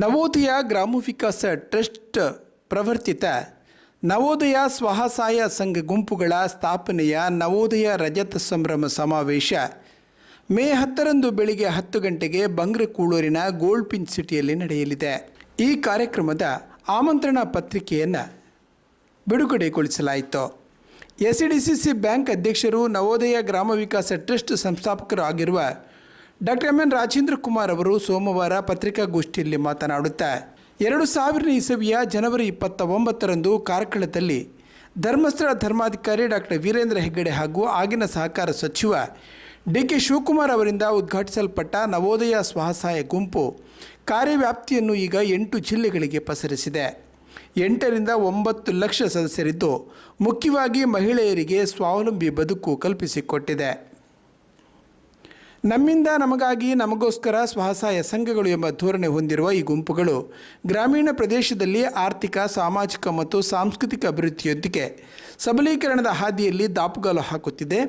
ನವೋದಯ ಗ್ರಾಮ ವಿಕಾಸ ಟ್ರಸ್ಟ್ ಪ್ರವರ್ತಿತ ನವೋದಯ ಸ್ವಸಹಾಯ ಸಂಘ ಗುಂಪುಗಳ ಸ್ಥಾಪನೆಯ ನವೋದಯ ರಜತ ಸಂಭ್ರಮ ಸಮಾವೇಶ ಮೇ 10ರಂದು ಬೆಳಿಗ್ಗೆ 10 ಗಂಟೆಗೆ ಬಂಗ್ರಕೂಳೂರಿನ ಗೋಲ್ಡ್ ಪಿಂಚ್ ಸಿಟಿಯಲ್ಲಿ ನಡೆಯಲಿದೆ. ಈ ಕಾರ್ಯಕ್ರಮದ ಆಮಂತ್ರಣ ಪತ್ರಿಕೆಯನ್ನು ಬಿಡುಗಡೆಗೊಳಿಸಲಾಯಿತು. ಎಸ್ಡಿಸಿಸಿ ಬ್ಯಾಂಕ್ ಅಧ್ಯಕ್ಷರು, ನವೋದಯ ಗ್ರಾಮ ವಿಕಾಸ ಟ್ರಸ್ಟ್ ಸಂಸ್ಥಾಪಕರು ಆಗಿರುವ ಡಾಕ್ಟರ್ ಎಂ.ಎನ್. ರಾಜೇಂದ್ರ ಕುಮಾರ್ ಅವರು ಸೋಮವಾರ ಪತ್ರಿಕಾಗೋಷ್ಠಿಯಲ್ಲಿ ಮಾತನಾಡುತ್ತಾ 2000 ಇಸವಿಯ ಜನವರಿ 29ರಂದು ಕಾರ್ಕಳದಲ್ಲಿ ಧರ್ಮಸ್ಥಳ ಧರ್ಮಾಧಿಕಾರಿ ಡಾಕ್ಟರ್ ವೀರೇಂದ್ರ ಹೆಗ್ಗಡೆ ಹಾಗೂ ಆಗಿನ ಸಹಕಾರ ಸಚಿವ ಡಿ.ಕೆ. ಶಿವಕುಮಾರ್ ಅವರಿಂದ ಉದ್ಘಾಟಿಸಲ್ಪಟ್ಟ ನವೋದಯ ಸ್ವಸಹಾಯ ಗುಂಪು ಕಾರ್ಯವ್ಯಾಪ್ತಿಯನ್ನು ಈಗ 8 ಜಿಲ್ಲೆಗಳಿಗೆ ಪಸರಿಸಿದೆ. 8ರಿಂದ 9 ಲಕ್ಷ ಸದಸ್ಯರಿದ್ದು ಮುಖ್ಯವಾಗಿ ಮಹಿಳೆಯರಿಗೆ ಸ್ವಾವಲಂಬಿ ಬದುಕು ಕಲ್ಪಿಸಿಕೊಟ್ಟಿದೆ. ನಮ್ಮಿಂದ ನಮಗಾಗಿ ನಮಗೋಸ್ಕರ ಸ್ವಸಹಾಯ ಸಂಘಗಳು ಎಂಬ ಧೋರಣೆ ಹೊಂದಿರುವ ಈ ಗುಂಪುಗಳು ಗ್ರಾಮೀಣ ಪ್ರದೇಶದಲ್ಲಿ ಆರ್ಥಿಕ, ಸಾಮಾಜಿಕ ಮತ್ತು ಸಾಂಸ್ಕೃತಿಕ ಅಭಿವೃದ್ಧಿಯೊಂದಿಗೆ ಸಬಲೀಕರಣದ ಹಾದಿಯಲ್ಲಿ ದಾಪುಗಾಲು ಹಾಕುತ್ತಿದೆ.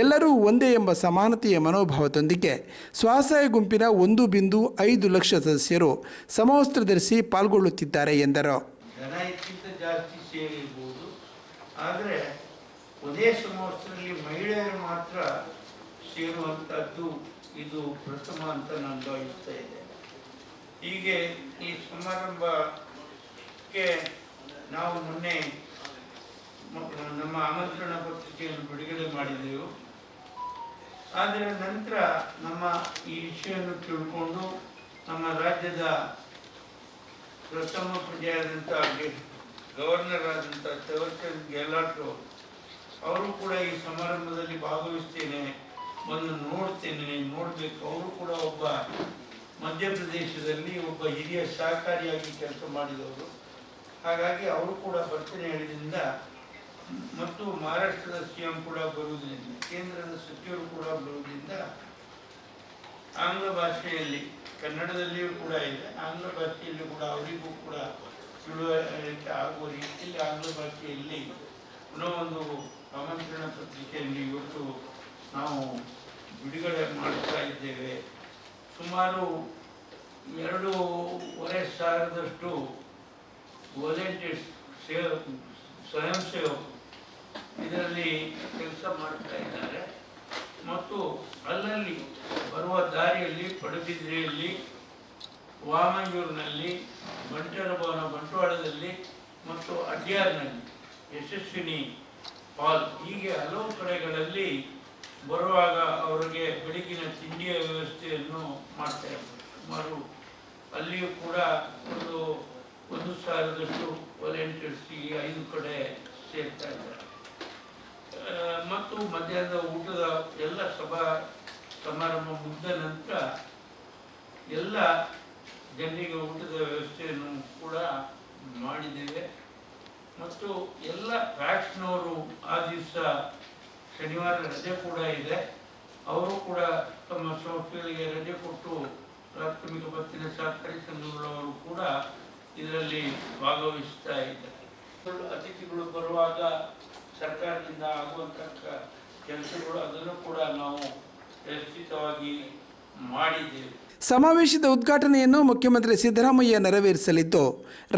ಎಲ್ಲರೂ ಒಂದೇ ಎಂಬ ಸಮಾನತೆಯ ಮನೋಭಾವದೊಂದಿಗೆ ಸ್ವಸಹಾಯ ಗುಂಪಿನ 1.5 ಲಕ್ಷ ಸದಸ್ಯರು ಸಮವಸ್ತ್ರ ಧರಿಸಿ ಪಾಲ್ಗೊಳ್ಳುತ್ತಿದ್ದಾರೆ ಎಂದರು. ಆದರೆ ಒಂದೇ ಸಮವಸ್ತ್ರದಲ್ಲಿ ಮಹಿಳೆಯರು ಮಾತ್ರ ಸೇರುವಂಥದ್ದು ಇದು ಪ್ರಥಮ ಅಂತ ನಾನು ಭಾವಿಸ್ತಾ ಇದೆ. ಹೀಗೆ ಈ ಸಮಾರಂಭಕ್ಕೆ ನಾವು ಮೊನ್ನೆ ನಮ್ಮ ಆಮಂತ್ರಣ ಪತ್ರಿಕೆಯನ್ನು ಬಿಡುಗಡೆ ಮಾಡಿದೆವು. ಆದರೆ ನಂತರ ನಮ್ಮ ಈ ವಿಷಯವನ್ನು ತಿಳ್ಕೊಂಡು ನಮ್ಮ ರಾಜ್ಯದ ಪ್ರಥಮ ಪ್ರಜೆಯಾದಂಥ ಗವರ್ನರ್ ಆದಂಥ ಥಾವರ್ಚಂದ್ ಗೆಹ್ಲೋಟ್ ಅವರು ಕೂಡ ಈ ಸಮಾರಂಭದಲ್ಲಿ ಭಾಗವಹಿಸ್ತೇನೆ, ಒಂದು ನೋಡಬೇಕು. ಅವರು ಕೂಡ ಒಬ್ಬ ಮಧ್ಯಪ್ರದೇಶದಲ್ಲಿ ಒಬ್ಬ ಹಿರಿಯ ಸಹಕಾರಿಯಾಗಿ ಕೆಲಸ ಮಾಡಿದವರು. ಹಾಗಾಗಿ ಅವರು ಕೂಡ ಬರ್ತೇನೆ ಹೇಳಿದ್ರಿಂದ ಮತ್ತು ಮಹಾರಾಷ್ಟ್ರದ CM ಕೂಡ ಬರುವುದರಿಂದ, ಕೇಂದ್ರದ ಸಚಿವರು ಕೂಡ ಬರುವುದರಿಂದ ಆಂಗ್ಲ ಭಾಷೆಯಲ್ಲಿ, ಕನ್ನಡದಲ್ಲಿಯೂ ಕೂಡ ಇದೆ, ಆಂಗ್ಲ ಭಾಷೆಯಲ್ಲಿ ಕೂಡ ಅವರಿಗೂ ಕೂಡ ತಿಳುವಳಿಕೆ ಆಗುವ ರೀತಿಯಲ್ಲಿ ಆಂಗ್ಲ ಭಾಷೆಯಲ್ಲಿ ಒಂದು ಆಮಂತ್ರಣ ಪತ್ರಿಕೆಯಲ್ಲಿ ಇವತ್ತು ನಾವು ಬಿಡುಗಡೆ ಮಾಡ್ತಾ ಇದ್ದೇವೆ. ಸುಮಾರು 2,500 ವಾಲಂಟಿಯರ್ಸ್, ಸ್ವಯಂ ಸೇವಕರು ಇದರಲ್ಲಿ ಕೆಲಸ ಮಾಡ್ತಾ ಇದ್ದಾರೆ. ಮತ್ತು ಅಲ್ಲಲ್ಲಿ ಬರುವ ದಾರಿಯಲ್ಲಿ ಪಡುಬಿದ್ರೆಯಲ್ಲಿ, ವಾಮಂಜೂರಿನಲ್ಲಿ, ಬಂಟ್ವಾಳದಲ್ಲಿ ಮತ್ತು ಅಡ್ಯಾರ್ನಲ್ಲಿ, ಯಶಸ್ವಿನಿ ಹಾಲ್, ಹೀಗೆ ಹಲವು ಕಡೆಗಳಲ್ಲಿ ಬರುವಾಗ ಅವರಿಗೆ ಬೆಳಗಿನ ತಿಂಡಿಯ ವ್ಯವಸ್ಥೆಯನ್ನು ಮಾಡ್ತಾ ಇದ್ದಾರೆ. ಸುಮಾರು ಅಲ್ಲಿಯೂ ಕೂಡ 1,000 ವಾಲಂಟಿಯರ್ಸ್ ಈ 5 ಕಡೆ ಸೇರ್ತಾ ಇದ್ದಾರೆ. ಮತ್ತು ಮಧ್ಯಾಹ್ನದ ಊಟದ ಎಲ್ಲ ಸಭಾ ಸಮಾರಂಭ ಮುಗಿದ ನಂತರ ಎಲ್ಲ ಜನರಿಗೆ ಊಟದ ವ್ಯವಸ್ಥೆಯನ್ನು ಕೂಡ ಮಾಡಿದ್ದೇವೆ. ಮತ್ತು ಎಲ್ಲ ಫ್ಯಾಕ್ಟ್ಸ್ನವರು ಆ ದಿವಸ ಶನಿವಾರ ರಜೆ ಕೂಡ ಇದೆ, ಅವರು ಕೂಡ ತಮ್ಮ ಸಂಸ್ಥೆಗಳಿಗೆ ರಜೆ ಕೊಟ್ಟು ಪ್ರಾಥಮಿಕ ಪತ್ತಿನ ಸಹಕಾರಿ ಸಂಘಗಳವರು ಕೂಡ ಇದರಲ್ಲಿ ಭಾಗವಹಿಸ್ತಾ ಇದ್ದಾರೆ. ಅತಿಥಿಗಳು ಬರುವಾಗ ಸರ್ಕಾರದಿಂದ ಆಗುವಂಥ ಕೆಲಸಗಳು ಅದನ್ನು ಕೂಡ ನಾವು ವ್ಯವಸ್ಥಿತವಾಗಿ ಮಾಡಿದ್ದೇವೆ. ಸಮಾವೇಶದ ಉದ್ಘಾಟನೆಯನ್ನು ಮುಖ್ಯಮಂತ್ರಿ ಸಿದ್ದರಾಮಯ್ಯ ನೆರವೇರಿಸಲಿದ್ದು,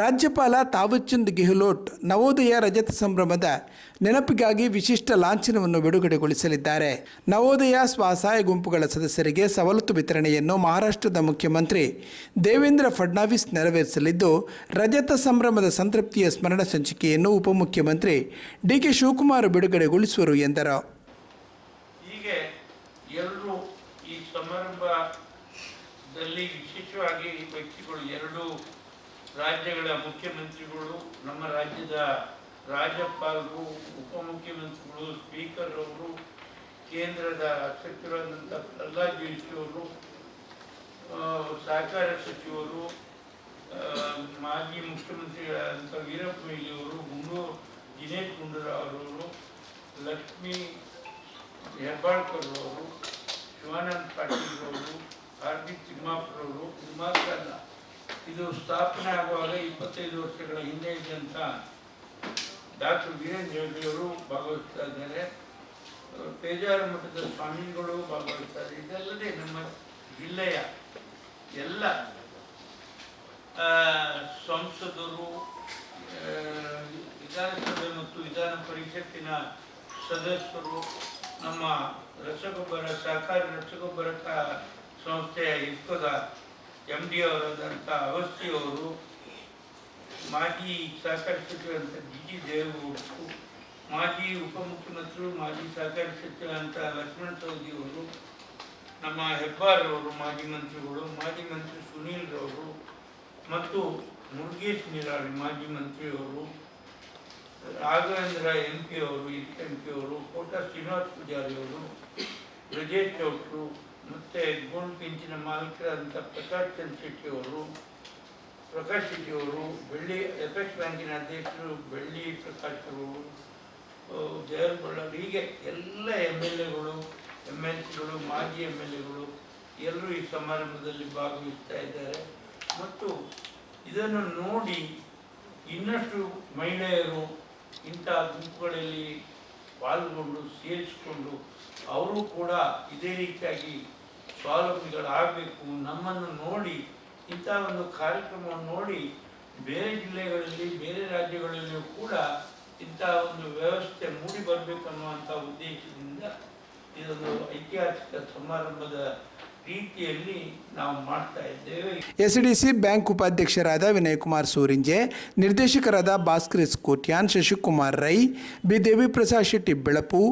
ರಾಜ್ಯಪಾಲ ಥಾವರ್ಚಂದ್ ಗೆಹ್ಲೋಟ್ ನವೋದಯ ರಜತ ಸಂಭ್ರಮದ ನೆನಪಿಗಾಗಿ ವಿಶಿಷ್ಟ ಲಾಂಛನವನ್ನು ಬಿಡುಗಡೆಗೊಳಿಸಲಿದ್ದಾರೆ. ನವೋದಯ ಸ್ವಸಹಾಯ ಗುಂಪುಗಳ ಸದಸ್ಯರಿಗೆ ಸವಲತ್ತು ವಿತರಣೆಯನ್ನು ಮಹಾರಾಷ್ಟ್ರದ ಮುಖ್ಯಮಂತ್ರಿ ದೇವೇಂದ್ರ ಫಡ್ನವೀಸ್ ನೆರವೇರಿಸಲಿದ್ದು, ರಜತ ಸಂಭ್ರಮದ ಸಂತೃಪ್ತಿಯ ಸ್ಮರಣ ಸಂಚಿಕೆಯನ್ನು ಉಪಮುಖ್ಯಮಂತ್ರಿ ಡಿ.ಕೆ. ಶಿವಕುಮಾರ್ ಬಿಡುಗಡೆಗೊಳಿಸುವರು ಎಂದರು. ಹೀಗೆ ಎಲ್ಲರೂ ಈ ಸಮಾರಂಭದಲ್ಲಿ ವಿಶೇಷವಾಗಿ ವ್ಯಕ್ತಿಗಳು, 2 ರಾಜ್ಯಗಳ ಮುಖ್ಯಮಂತ್ರಿಗಳು, ನಮ್ಮ ರಾಜ್ಯದ ರಾಜ್ಯಪಾಲರು, ಉಪಮುಖ್ಯಮಂತ್ರಿಗಳು, ಸ್ಪೀಕರ್ ಅವರು, ಕೇಂದ್ರದ ಸಚಿವರಾದಂಥ ಪ್ರಹ್ಲಾದ್ ಜೋಶಿ ಅವರು, ಸಹಕಾರ ಸಚಿವರು, ಮಾಜಿ ಮುಖ್ಯಮಂತ್ರಿಗಳಾದಂಥ ವೀರಪ್ಪ ಮೊಯ್ಲಿಯವರು, ದಿನೇಶ್ ಗುಂಡೂರಾವ್ ಅವರು, ಲಕ್ಷ್ಮೀ ಹೆಬ್ಬಾಳ್ಕರ್ ಅವರು, ಶಿವಾನಂದ ಪಾಟೀಲ್ ಅವರು, ಹಾರ್ದಿಕ್ ತಿಮ್ಮಾಪುರ್ ಅವರು, ಇದು ಮಾತ್ರ ಅಲ್ಲ, ಇದು ಸ್ಥಾಪನೆ ಆಗುವಾಗ 25 ವರ್ಷಗಳ ಹಿಂದೆ ಇದ್ದಂಥ ಡಾಕ್ಟರ್ ವೀರೇಂದ್ರ ಹೆಗ್ಗಡೆಯವರು ಭಾಗವಹಿಸ್ತಾ ಇದ್ದಾರೆ, ಪೇಜಾರ ಮಠದ ಸ್ವಾಮಿಗಳು ಭಾಗವಹಿಸ್ತಾರೆ. ಇದಲ್ಲದೆ ನಮ್ಮ ಜಿಲ್ಲೆಯ ಎಲ್ಲ ಸಂಸದರು, ವಿಧಾನಸಭೆ ಮತ್ತು ವಿಧಾನ ಪರಿಷತ್ತಿನ ಸದಸ್ಯರು, ನಮ್ಮ ಸಹಕಾರಿ ರಸಗೊಬ್ಬರ ಸಂಸ್ಥೆಯ ಇಫ್ಕೋದ MD ಅವರಾದಂಥ ಅವಸ್ಥಿಯವರು, ಮಾಜಿ ಸಹಕಾರಿ ಸಚಿವರಂಥ DG ದೇವೇಗೌಡರು, ಮಾಜಿ ಉಪಮುಖ್ಯಮಂತ್ರಿಗಳು, ಮಾಜಿ ಸಹಕಾರಿ ಸಚಿವರಂಥ ಲಕ್ಷ್ಮಣ ಸವದಿಯವರು, ನಮ್ಮ ಹೆಬ್ಬಾರವರು ಮಾಜಿ ಮಂತ್ರಿಗಳು, ಮಾಜಿ ಮಂತ್ರಿ ಸುನೀಲ್ ರವರು ಮತ್ತು ಮುರುಗೇಶ್ ನಿರಾಳಿ ಮಾಜಿ ಮಂತ್ರಿಯವರು, ರಾಘವೇಂದ್ರ MP ಅವರು, MP ಅವರು, ಕೋಟಾ ಶ್ರೀನಿವಾಸ ಪೂಜಾರಿ ಅವರು, ಬ್ರಜೇಶ್ ಚೌಟ್ರು ಮತ್ತು ಗೋಲ್ಡ್ ಪಿಂಚಿನ ಮಾಲೀಕರಾದಂಥ ಪ್ರಕಾಶ್ ಶೆಟ್ಟಿಯವರು, ಬೆಳ್ಳಿ FX ಬ್ಯಾಂಕಿನ ಅಧ್ಯಕ್ಷರು ಬೆಳ್ಳಿ ಪ್ರಕಾಶ್ ಅವರು, ಜಯರ್ ಬಳ್ಳಾರಿ, ಹೀಗೆ ಎಲ್ಲ MLAಗಳು, MLCಗಳು, ಮಾಜಿ MLAಗಳು ಎಲ್ಲರೂ ಈ ಸಮಾರಂಭದಲ್ಲಿ ಭಾಗವಹಿಸ್ತಾ ಇದ್ದಾರೆ. ಮತ್ತು ಇದನ್ನು ನೋಡಿ ಇನ್ನಷ್ಟು ಮಹಿಳೆಯರು ಇಂಥ ಗುಂಪುಗಳಲ್ಲಿ ಪಾಲ್ಗೊಂಡು ಸೇರಿಸಿಕೊಂಡು ಅವರು ಕೂಡ ಇದೇ ರೀತಿಯಾಗಿ ಸ್ವಾವಲಂಬಿಗಳಾಗಬೇಕು. ನಮ್ಮನ್ನು ನೋಡಿ ಇಂಥ ಒಂದು ಕಾರ್ಯಕ್ರಮವನ್ನು ನೋಡಿ ಬೇರೆ ಜಿಲ್ಲೆಗಳಲ್ಲಿ, ಬೇರೆ ರಾಜ್ಯಗಳಲ್ಲಿಯೂ ಕೂಡ ಇಂಥ ಒಂದು ವ್ಯವಸ್ಥೆ ಮೂಡಿ ಬರಬೇಕನ್ನುವಂಥ ಉದ್ದೇಶದಿಂದ ಇದೊಂದು ಐತಿಹಾಸಿಕ ಸಮಾರಂಭದ ರೀತಿಯಲ್ಲಿ ನಾವು ಮಾಡ್ತಾ ಇದ್ದೇವೆ. SDC ಬ್ಯಾಂಕ್ ಉಪಾಧ್ಯಕ್ಷರಾದ ವಿನಯಕುಮಾರ್ ಸೂರಿಂಜೆ, ನಿರ್ದೇಶಕರಾದ ಭಾಸ್ಕರ್ ಕೋಟ್ಯಾನ್, ಶಶಿಕುಮಾರ್ ರೈ, ಬಿ ದೇವಿಪ್ರಸಾದ್ ಶೆಟ್ಟಿ ಬೆಳಪು,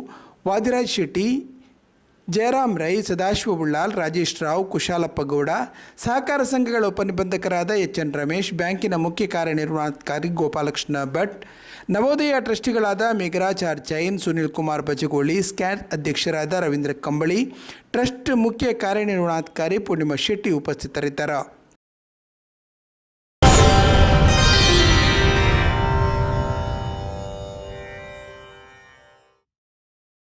ವಾದಿರಾಜ್ ಶೆಟ್ಟಿ, ಜಯರಾಮ್ ರೈ, ಸದಾಶಿವ ಬುಳ್ಳಾಲ್, ರಾಜೇಶ್ ರಾವ್, ಕುಶಾಲಪ್ಪ ಗೌಡ, ಸಹಕಾರ ಸಂಘಗಳ ಉಪನಿಬಂಧಕರಾದ HN ರಮೇಶ್, ಬ್ಯಾಂಕಿನ ಮುಖ್ಯ ಕಾರ್ಯನಿರ್ವಹಣಾಧಿಕಾರಿ ಗೋಪಾಲಕೃಷ್ಣ ಭಟ್, ನವೋದಯ ಟ್ರಸ್ಟಿಗಳಾದ ಮೇಘರಾಜ್ ಆರ್ ಜೈನ್, ಸುನಿಲ್ ಕುಮಾರ್ ಬಜಗೋಳಿ, ಸ್ಕ್ಯಾಟ್ ಅಧ್ಯಕ್ಷರಾದ ರವೀಂದ್ರ ಕಂಬಳಿ, ಟ್ರಸ್ಟ್ ಮುಖ್ಯ ಕಾರ್ಯನಿರ್ವಹಣಾಧಿಕಾರಿ ಪೂರ್ಣಿಮಾ ಶೆಟ್ಟಿ ಉಪಸ್ಥಿತರಿದ್ದರು.